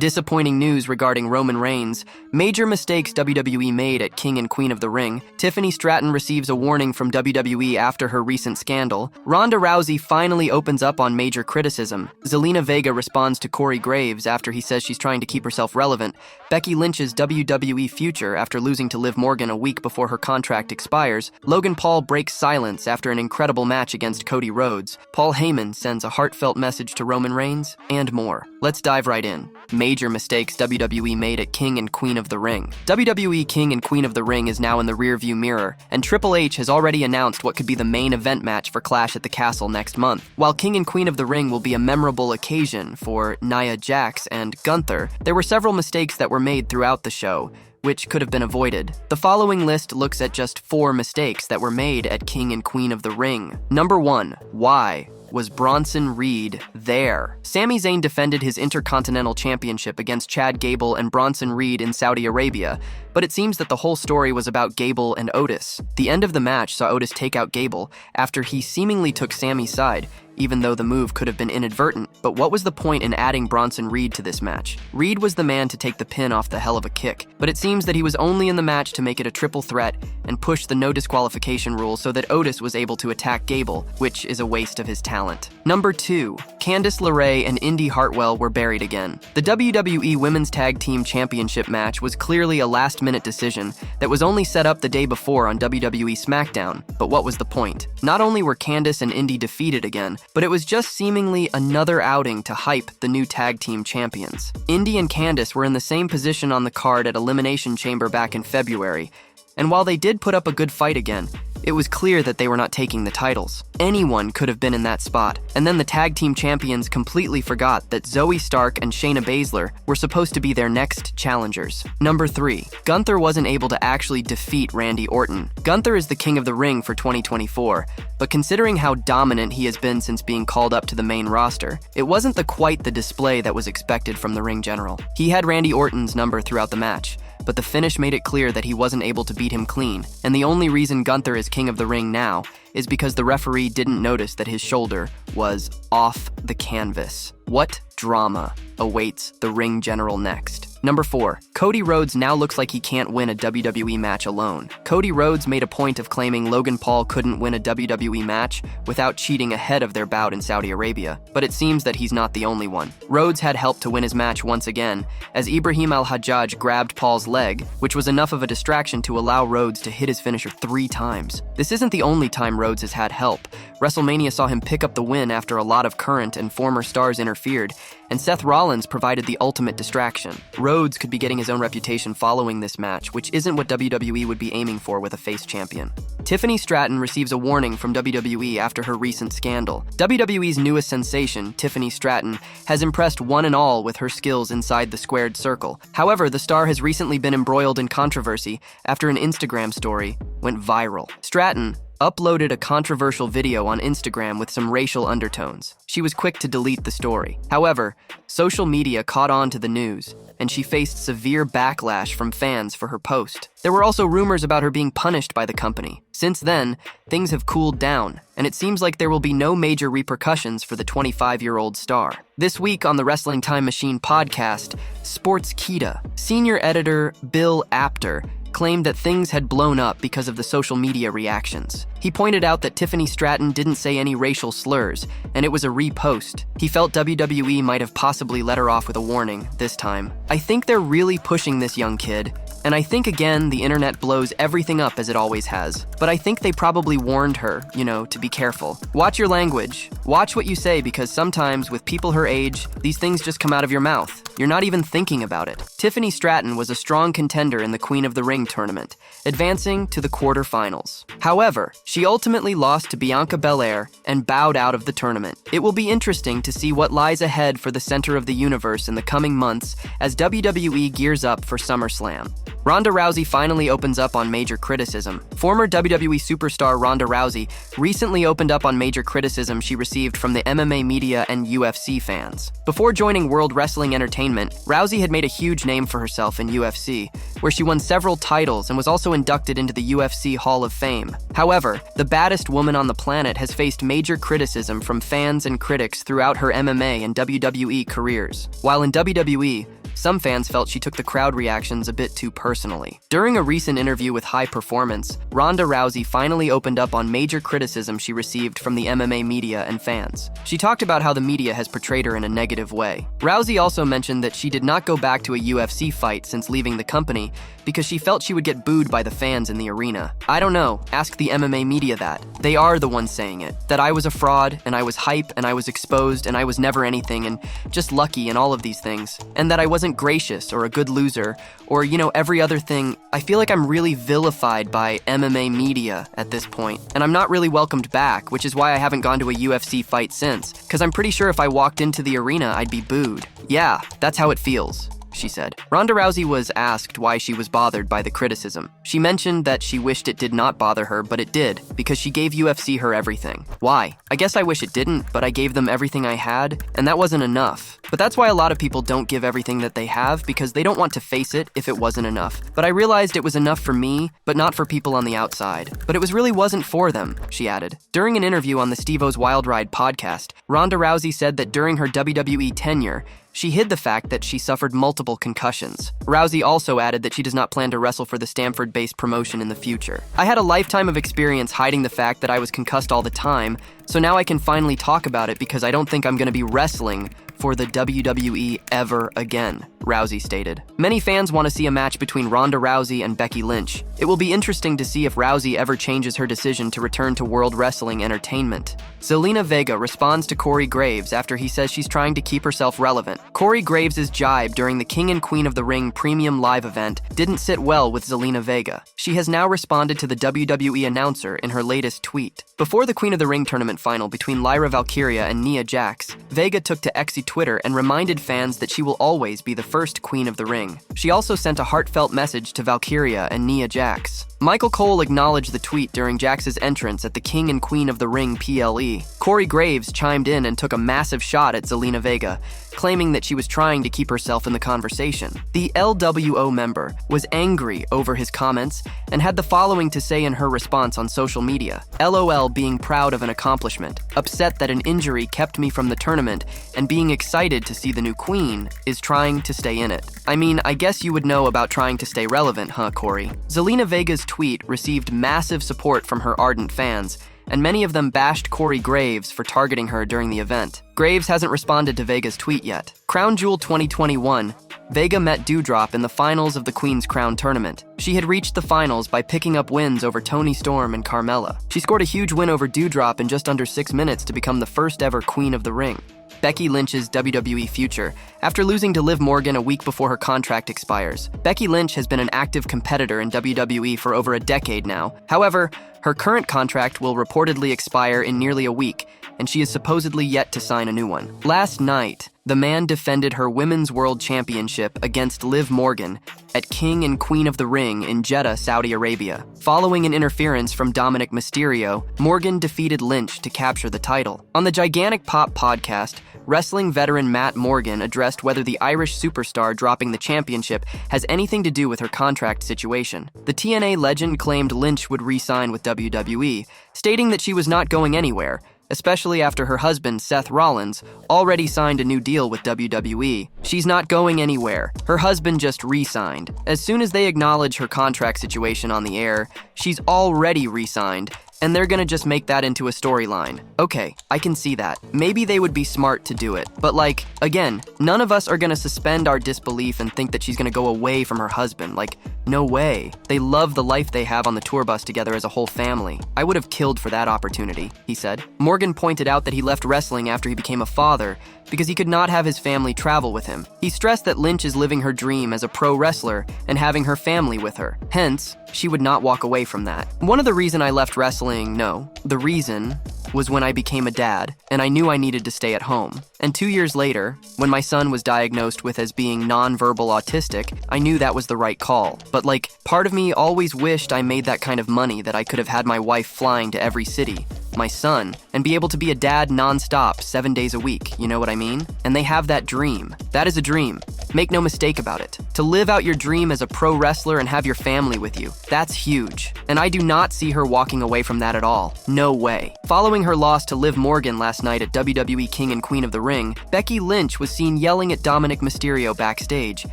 Disappointing news regarding Roman Reigns. Major mistakes WWE made at King and Queen of the Ring. Tiffany Stratton receives a warning from WWE after her recent scandal. Ronda Rousey finally opens up on major criticism. Zelina Vega responds to Corey Graves after he says she's trying to keep herself relevant. Becky Lynch's WWE future after losing to Liv Morgan a week before her contract expires. Logan Paul breaks silence after an incredible match against Cody Rhodes. Paul Heyman sends a heartfelt message to Roman Reigns, and more. Let's dive right in. Major mistakes WWE made at King and Queen of the Ring. WWE King and Queen of the Ring is now in the rearview mirror, and Triple H has already announced what could be the main event match for Clash at the Castle next month. While King and Queen of the Ring will be a memorable occasion for Nia Jax and Gunther, there were several mistakes that were made throughout the show, which could have been avoided. The following list looks at just 4 mistakes that were made at King and Queen of the Ring. Number 1. Why was Bronson Reed there? Sami Zayn defended his Intercontinental Championship against Chad Gable and Bronson Reed in Saudi Arabia, but it seems that the whole story was about Gable and Otis. The end of the match saw Otis take out Gable after he seemingly took Sami's side, even though the move could have been inadvertent. But what was the point in adding Bronson Reed to this match? Reed was the man to take the pin off the hell of a kick, but it seems that he was only in the match to make it a triple threat and push the no disqualification rule so that Otis was able to attack Gable, which is a waste of his talent. Number 2. Candice LeRae and Indy Hartwell were buried again. The WWE Women's Tag Team Championship match was clearly a last-minute decision that was only set up the day before on WWE SmackDown, but what was the point? Not only were Candice and Indy defeated again, but it was just seemingly another outing to hype the new tag team champions. Indy and Candice were in the same position on the card at Elimination Chamber back in February, and while they did put up a good fight again, it was clear that they were not taking the titles. Anyone could have been in that spot. And then the tag team champions completely forgot that Zoe Stark and Shayna Baszler were supposed to be their next challengers. Number 3. Gunther wasn't able to actually defeat Randy Orton. Gunther is the king of the ring for 2024, but considering how dominant he has been since being called up to the main roster, it wasn't quite the display that was expected from the ring general. He had Randy Orton's number throughout the match, but the finish made it clear that he wasn't able to beat him clean, and the only reason Gunther is king of the ring now is because the referee didn't notice that his shoulder was off the canvas. What drama awaits the ring general next? Number 4. Cody Rhodes now looks like he can't win a WWE match alone. Cody Rhodes made a point of claiming Logan Paul couldn't win a WWE match without cheating ahead of their bout in Saudi Arabia, but it seems that he's not the only one. Rhodes had helped to win his match once again, as Ibrahim Al-Hajjaj grabbed Paul's leg, which was enough of a distraction to allow Rhodes to hit his finisher 3 times. This isn't the only time Rhodes has had help. WrestleMania saw him pick up the win after a lot of current and former stars interfered, and Seth Rollins provided the ultimate distraction. Rhodes could be getting his own reputation following this match, which isn't what WWE would be aiming for with a face champion. Tiffany Stratton receives a warning from WWE after her recent scandal. WWE's newest sensation, Tiffany Stratton, has impressed one and all with her skills inside the squared circle. However, the star has recently been embroiled in controversy after an Instagram story went viral. Stratton uploaded a controversial video on Instagram with some racial undertones. She was quick to delete the story. However, social media caught on to the news, and she faced severe backlash from fans for her post. There were also rumors about her being punished by the company. Since then, things have cooled down, and it seems like there will be no major repercussions for the 25-year-old star. This week on the Wrestling Time Machine podcast, Sportskeeda, senior editor Bill Apter claimed that things had blown up because of the social media reactions. He pointed out that Tiffany Stratton didn't say any racial slurs, and it was a repost. He felt WWE might have possibly let her off with a warning this time. I think they're really pushing this young kid, and I think again the internet blows everything up as it always has. But I think they probably warned her, to be careful. Watch your language. Watch what you say, because sometimes with people her age, these things just come out of your mouth. You're not even thinking about it. Tiffany Stratton was a strong contender in the Queen of the Ring tournament, advancing to the quarterfinals. However, she ultimately lost to Bianca Belair and bowed out of the tournament. It will be interesting to see what lies ahead for the center of the universe in the coming months as WWE gears up for SummerSlam. Ronda Rousey finally opens up on major criticism. Former WWE superstar Ronda Rousey recently opened up on major criticism she received from the MMA media and UFC fans. Before joining World Wrestling Entertainment, Rousey had made a huge name for herself in UFC, where she won several titles and was also inducted into the UFC Hall of Fame. However, the baddest woman on the planet has faced major criticism from fans and critics throughout her MMA and WWE careers. While in WWE, Some fans felt she took the crowd reactions a bit too personally. During a recent interview with High Performance, Ronda Rousey finally opened up on major criticism she received from the MMA media and fans. She talked about how the media has portrayed her in a negative way. Rousey also mentioned that she did not go back to a UFC fight since leaving the company because she felt she would get booed by the fans in the arena. I don't know, ask the MMA media that. They are the ones saying it. That I was a fraud, and I was hype, and I was exposed, and I was never anything, and just lucky, and all of these things. And that I wasn't gracious, or a good loser, or, every other thing. I feel like I'm really vilified by MMA media at this point, and I'm not really welcomed back, which is why I haven't gone to a UFC fight since, because I'm pretty sure if I walked into the arena, I'd be booed. Yeah, that's how it feels, she said. Ronda Rousey was asked why she was bothered by the criticism. She mentioned that she wished it did not bother her, but it did, because she gave UFC her everything. Why? I guess I wish it didn't, but I gave them everything I had, and that wasn't enough. But that's why a lot of people don't give everything that they have, because they don't want to face it if it wasn't enough. But I realized it was enough for me, but not for people on the outside. But it really wasn't for them, she added. During an interview on the Steve-O's Wild Ride podcast, Ronda Rousey said that during her WWE tenure, she hid the fact that she suffered multiple concussions. Rousey also added that she does not plan to wrestle for the Stamford-based promotion in the future. I had a lifetime of experience hiding the fact that I was concussed all the time, so now I can finally talk about it because I don't think I'm going to be wrestling for the WWE ever again, Rousey stated. Many fans want to see a match between Ronda Rousey and Becky Lynch. It will be interesting to see if Rousey ever changes her decision to return to World Wrestling Entertainment. Zelina Vega responds to Corey Graves after he says she's trying to keep herself relevant. Corey Graves' jibe during the King and Queen of the Ring premium live event didn't sit well with Zelina Vega. She has now responded to the WWE announcer in her latest tweet. Before the Queen of the Ring tournament final between Lyra Valkyria and Nia Jax, Vega took to X Twitter and reminded fans that she will always be the first Queen of the Ring. She also sent a heartfelt message to Valkyria and Nia Jax. Michael Cole acknowledged the tweet during Jax's entrance at the King and Queen of the Ring PLE. Corey Graves chimed in and took a massive shot at Zelina Vega, claiming that she was trying to keep herself in the conversation. The LWO member was angry over his comments and had the following to say in her response on social media. LOL, being proud of an accomplishment, upset that an injury kept me from the tournament, and being excited to see the new queen is trying to stay in it. I mean, I guess you would know about trying to stay relevant, huh, Corey? Zelina Vega's tweet received massive support from her ardent fans, and many of them bashed Corey Graves for targeting her during the event. Graves hasn't responded to Vega's tweet yet. Crown Jewel 2021, Vega met Doudrop in the finals of the Queen's Crown tournament. She had reached the finals by picking up wins over Toni Storm and Carmella. She scored a huge win over Doudrop in just under 6 minutes to become the first ever Queen of the Ring. Becky Lynch's WWE future. After losing to Liv Morgan a week before her contract expires, Becky Lynch has been an active competitor in WWE for over a decade now. However, her current contract will reportedly expire in nearly a week, and she is supposedly yet to sign a new one. Last night, the man defended her Women's World Championship against Liv Morgan at King and Queen of the Ring in Jeddah, Saudi Arabia. Following an interference from Dominic Mysterio, Morgan defeated Lynch to capture the title. On the Gigantic Pop podcast, wrestling veteran Matt Morgan addressed whether the Irish superstar dropping the championship has anything to do with her contract situation. The TNA legend claimed Lynch would re-sign with WWE, stating that she was not going anywhere, especially after her husband, Seth Rollins, already signed a new deal with WWE. She's not going anywhere. Her husband just re-signed. As soon as they acknowledge her contract situation on the air, she's already re-signed, and they're gonna just make that into a storyline. Okay, I can see that. Maybe they would be smart to do it. But again, none of us are gonna suspend our disbelief and think that she's gonna go away from her husband. No way. They love the life they have on the tour bus together as a whole family. I would have killed for that opportunity, he said. Morgan pointed out that he left wrestling after he became a father because he could not have his family travel with him. He stressed that Lynch is living her dream as a pro wrestler and having her family with her. Hence, she would not walk away from that. One of the reasons I left wrestling, the reason was when I became a dad, and I knew I needed to stay at home. And 2 years later, when my son was diagnosed with as being nonverbal autistic, I knew that was the right call. But part of me always wished I made that kind of money that I could have had my wife flying to every city, my son, and be able to be a dad nonstop 7 days a week, you know what I mean? And they have that dream. That is a dream. Make no mistake about it. To live out your dream as a pro wrestler and have your family with you, that's huge. And I do not see her walking away from that at all. No way. Following her loss to Liv Morgan last night at WWE King and Queen of the Ring, Becky Lynch was seen yelling at Dominic Mysterio backstage,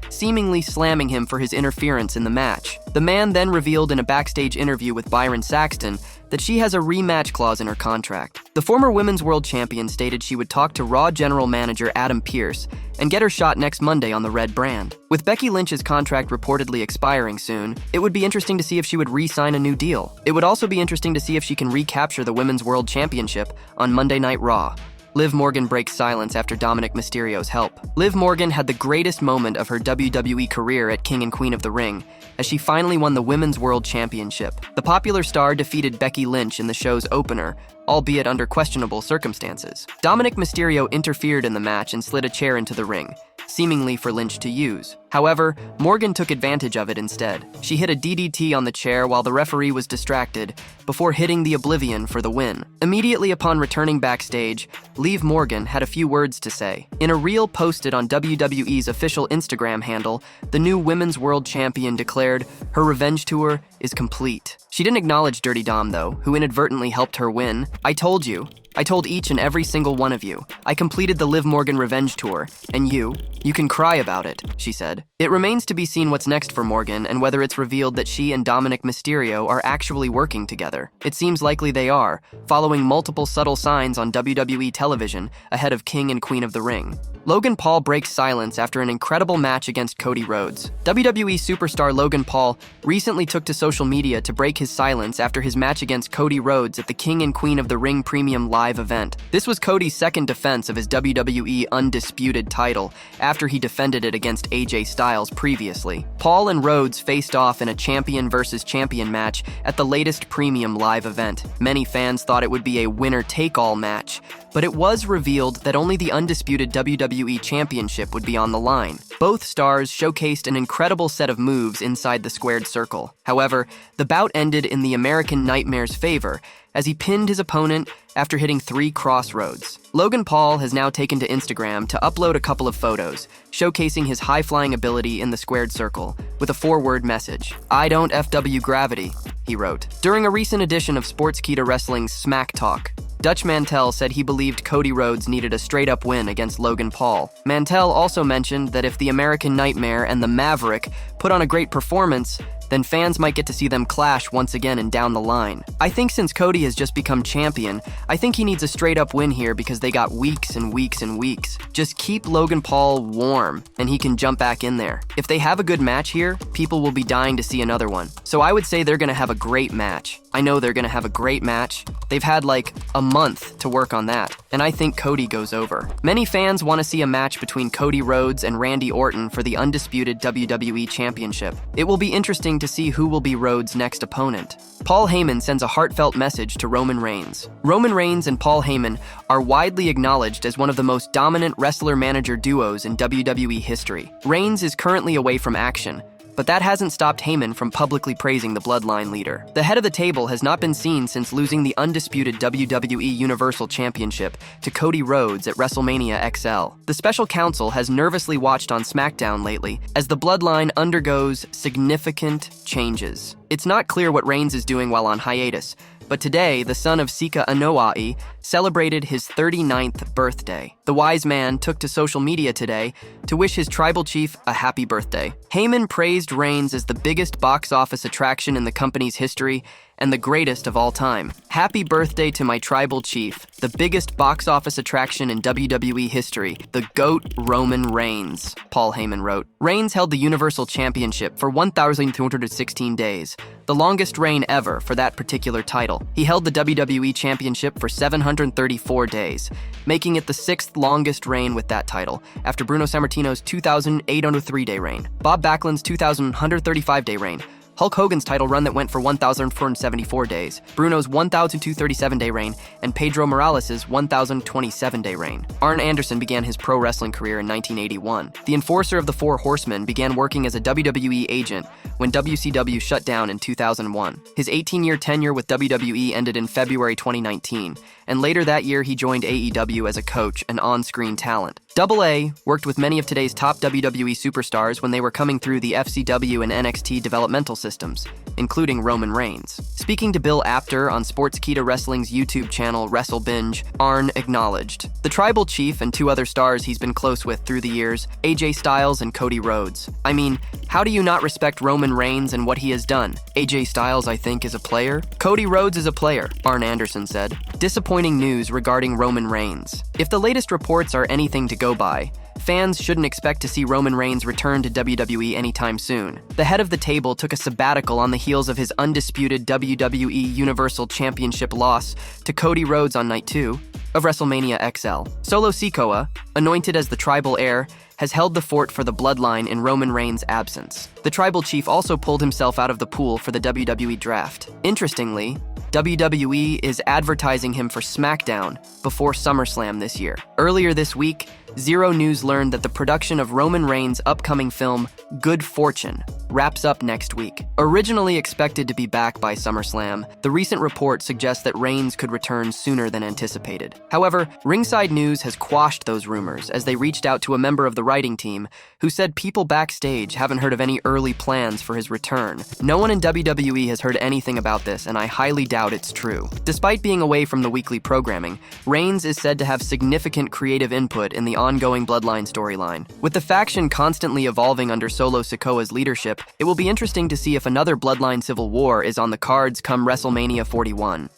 seemingly slamming him for his interference in the match. The man then revealed in a backstage interview with Byron Saxton that she has a rematch clause in her contract. The former Women's World Champion stated she would talk to Raw General Manager Adam Pearce and get her shot next Monday on the red brand. With Becky Lynch's contract reportedly expiring soon, it would be interesting to see if she would re-sign a new deal. It would also be interesting to see if she can recapture the Women's World Championship on Monday Night Raw. Liv Morgan breaks silence after Dominic Mysterio's help. Liv Morgan had the greatest moment of her WWE career at King and Queen of the Ring, as she finally won the Women's World Championship. The popular star defeated Becky Lynch in the show's opener, albeit under questionable circumstances. Dominic Mysterio interfered in the match and slid a chair into the ring, seemingly for Lynch to use. However, Morgan took advantage of it instead. She hit a DDT on the chair while the referee was distracted, before hitting the Oblivion for the win. Immediately upon returning backstage, Liv Morgan had a few words to say. In a reel posted on WWE's official Instagram handle, the new Women's World Champion declared her revenge tour is complete. She didn't acknowledge Dirty Dom, though, who inadvertently helped her win. I told you. I told each and every single one of you. I completed the Liv Morgan revenge tour, and you can cry about it, she said. It remains to be seen what's next for Morgan and whether it's revealed that she and Dominic Mysterio are actually working together. It seems likely they are, following multiple subtle signs on WWE television ahead of King and Queen of the Ring. Logan Paul breaks silence after an incredible match against Cody Rhodes. WWE superstar Logan Paul recently took to social media to break his silence after his match against Cody Rhodes at the King and Queen of the Ring Premium Live event. This was Cody's second defense of his WWE Undisputed title after he defended it against AJ Styles previously. Paul and Rhodes faced off in a champion versus champion match at the latest Premium Live event. Many fans thought it would be a winner-take-all match, but it was revealed that only the undisputed WWE Championship would be on the line. Both stars showcased an incredible set of moves inside the squared circle. However, the bout ended in the American Nightmare's favor, as he pinned his opponent after hitting 3 crossroads. Logan Paul has now taken to Instagram to upload a couple of photos, showcasing his high-flying ability in the squared circle, with a 4-word message. "I don't FW gravity," he wrote. During a recent edition of Sportskeeda Wrestling's Smack Talk, Dutch Mantell said he believed Cody Rhodes needed a straight-up win against Logan Paul. Mantell also mentioned that if the American Nightmare and the Maverick put on a great performance, then fans might get to see them clash once again and down the line. I think since Cody has just become champion, I think he needs a straight-up win here because they got weeks and weeks and weeks. Just keep Logan Paul warm, and he can jump back in there. If they have a good match here, people will be dying to see another one. So I would say they're gonna have a great match. I know they're gonna have a great match. They've had like a month to work on that, and I think Cody goes over. Many fans want to see a match between Cody Rhodes and Randy Orton for the undisputed WWE Championship. It will be interesting to see who will be Rhodes' next opponent. Paul Heyman sends a heartfelt message to Roman Reigns. Roman Reigns and Paul Heyman are widely acknowledged as one of the most dominant wrestler-manager duos in WWE history. Reigns is currently away from action, but that hasn't stopped Heyman from publicly praising the Bloodline leader. The head of the table has not been seen since losing the undisputed WWE Universal Championship to Cody Rhodes at WrestleMania XL. The special counsel has nervously watched on SmackDown lately as the Bloodline undergoes significant changes. It's not clear what Reigns is doing while on hiatus, but today, the son of Sika Anoa'i celebrated his 39th birthday. The wise man took to social media today to wish his tribal chief a happy birthday. Heyman praised Reigns as the biggest box office attraction in the company's history and the greatest of all time. Happy birthday to my tribal chief, the biggest box office attraction in WWE history, the GOAT Roman Reigns, Paul Heyman wrote. Reigns held the Universal Championship for 1,216 days, the longest reign ever for that particular title. He held the WWE Championship for 734 days, making it the 6th longest reign with that title, after Bruno Sammartino's 2,803-day reign, Bob Backlund's 2,135-day reign, Hulk Hogan's title run that went for 1,474 days, Bruno's 1,237-day reign, and Pedro Morales' 1,027-day reign. Arn Anderson began his pro wrestling career in 1981. The Enforcer of the Four Horsemen began working as a WWE agent when WCW shut down in 2001. His 18-year tenure with WWE ended in February 2019, and later that year he joined AEW as a coach and on-screen talent. AA worked with many of today's top WWE superstars when they were coming through the FCW and NXT developmental systems, including Roman Reigns. Speaking to Bill Apter on Sportskeeda Wrestling's YouTube channel Wrestle Binge, Arn acknowledged the Tribal Chief and two other stars he's been close with through the years, AJ Styles and Cody Rhodes. I mean, how do you not respect Roman Reigns and what he has done? AJ Styles, I think, is a player. Cody Rhodes is a player, Arn Anderson said. Disappointing news regarding Roman Reigns. If the latest reports are anything to go by, fans shouldn't expect to see Roman Reigns return to WWE anytime soon. The head of the table took a sabbatical on the heels of his undisputed WWE Universal Championship loss to Cody Rhodes on Night 2 of WrestleMania XL. Solo Sikoa, anointed as the tribal heir, has held the fort for the bloodline in Roman Reigns' absence. The tribal chief also pulled himself out of the pool for the WWE draft. Interestingly, WWE is advertising him for SmackDown before SummerSlam this year. Earlier this week, Zero News learned that the production of Roman Reigns' upcoming film, Good Fortune, wraps up next week. Originally expected to be back by SummerSlam, the recent report suggests that Reigns could return sooner than anticipated. However, Ringside News has quashed those rumors as they reached out to a member of the writing team who said people backstage haven't heard of any early plans for his return. No one in WWE has heard anything about this, and I highly doubt it's true. Despite being away from the weekly programming, Reigns is said to have significant creative input in the ongoing Bloodline storyline. With the faction constantly evolving under Solo Sikoa's leadership, it will be interesting to see if another Bloodline civil war is on the cards come WrestleMania 41.